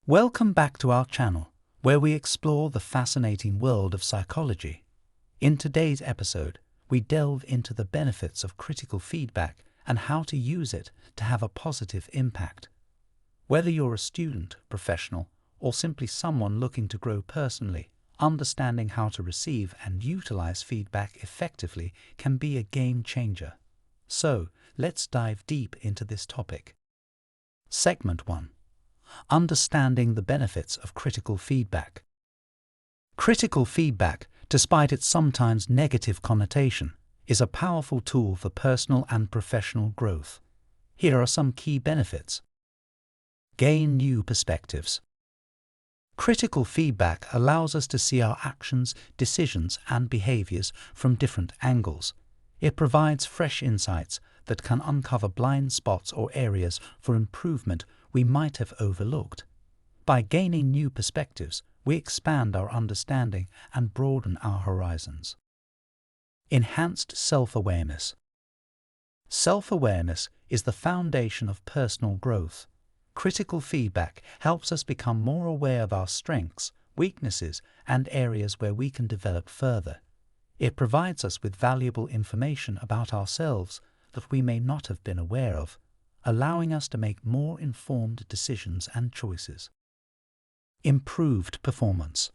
Welcome back to our channel, where we explore the fascinating world of psychology. In today's episode, we delve into the benefits of critical feedback and how to use it to have a positive impact. Whether you're a student, professional, or simply someone looking to grow personally, understanding how to receive and utilize feedback effectively can be a game changer. So, let's dive deep into this topic. Segment 1. Understanding the benefits of critical feedback. Critical feedback, despite its sometimes negative connotation, is a powerful tool for personal and professional growth. Here are some key benefits. Gain new perspectives. Critical feedback allows us to see our actions, decisions, and behaviors from different angles. It provides fresh insights that can uncover blind spots or areas for improvement we might have overlooked. By gaining new perspectives, we expand our understanding and broaden our horizons. Enhanced self-awareness. Self-awareness is the foundation of personal growth. Critical feedback helps us become more aware of our strengths, weaknesses, and areas where we can develop further. It provides us with valuable information about ourselves that we may not have been aware of, allowing us to make more informed decisions and choices. Improved performance.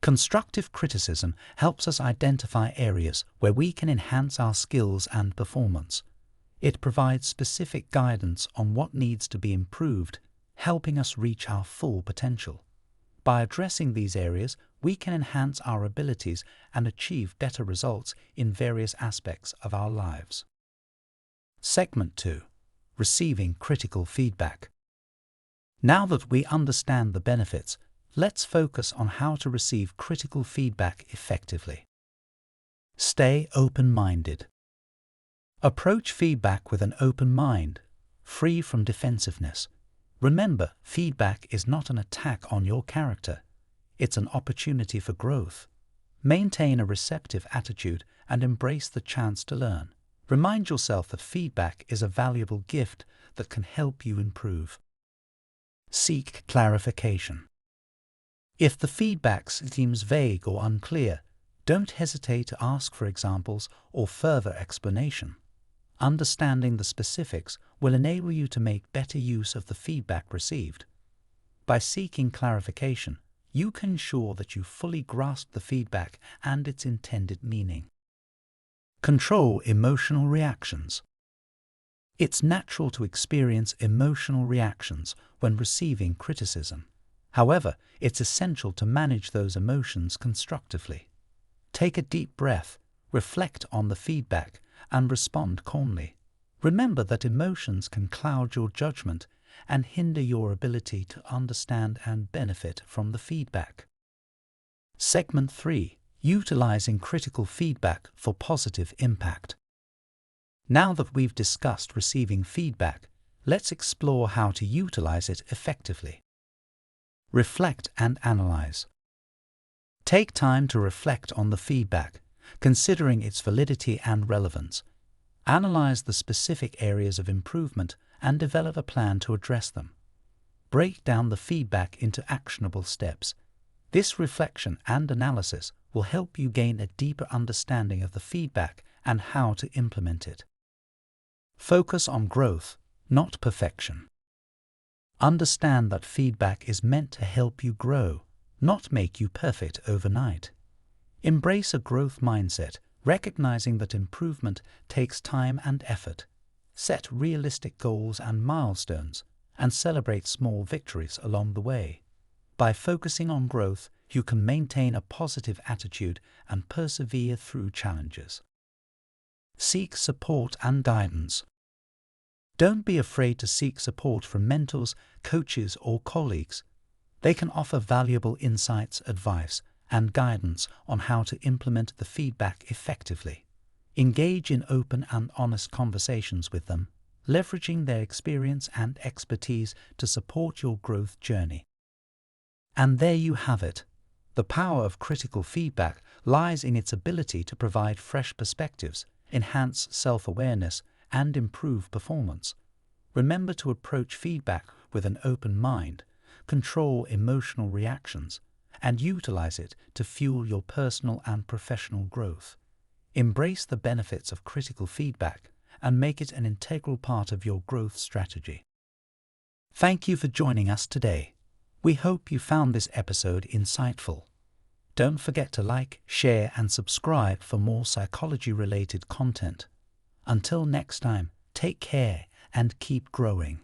Constructive criticism helps us identify areas where we can enhance our skills and performance. It provides specific guidance on what needs to be improved, helping us reach our full potential. By addressing these areas, we can enhance our abilities and achieve better results in various aspects of our lives. Segment 2. Receiving critical feedback. Now that we understand the benefits, let's focus on how to receive critical feedback effectively. Stay open-minded. Approach feedback with an open mind, free from defensiveness. Remember, feedback is not an attack on your character. It's an opportunity for growth. Maintain a receptive attitude and embrace the chance to learn. Remind yourself that feedback is a valuable gift that can help you improve. Seek clarification. If the feedback seems vague or unclear, don't hesitate to ask for examples or further explanation. Understanding the specifics will enable you to make better use of the feedback received. By seeking clarification, you can ensure that you fully grasp the feedback and its intended meaning. Control emotional reactions. It's natural to experience emotional reactions when receiving criticism. However, it's essential to manage those emotions constructively. Take a deep breath, reflect on the feedback, and respond calmly. Remember that emotions can cloud your judgment and hinder your ability to understand and benefit from the feedback. Segment 3. Utilizing critical feedback for positive impact. Now that we've discussed receiving feedback, let's explore how to utilize it effectively. Reflect and analyze. Take time to reflect on the feedback, considering its validity and relevance. Analyze the specific areas of improvement and develop a plan to address them. Break down the feedback into actionable steps. This reflection and analysis will help you gain a deeper understanding of the feedback and how to implement it. Focus on growth, not perfection. Understand that feedback is meant to help you grow, not make you perfect overnight. Embrace a growth mindset, recognizing that improvement takes time and effort. Set realistic goals and milestones, and celebrate small victories along the way. By focusing on growth, you can maintain a positive attitude and persevere through challenges. Seek support and guidance. Don't be afraid to seek support from mentors, coaches, or colleagues. They can offer valuable insights, advice, and guidance on how to implement the feedback effectively. Engage in open and honest conversations with them, leveraging their experience and expertise to support your growth journey. And there you have it. The power of critical feedback lies in its ability to provide fresh perspectives, enhance self-awareness, and improve performance. Remember to approach feedback with an open mind, control emotional reactions, and utilize it to fuel your personal and professional growth. Embrace the benefits of critical feedback and make it an integral part of your growth strategy. Thank you for joining us today. We hope you found this episode insightful. Don't forget to like, share, and subscribe for more psychology-related content. Until next time, take care and keep growing.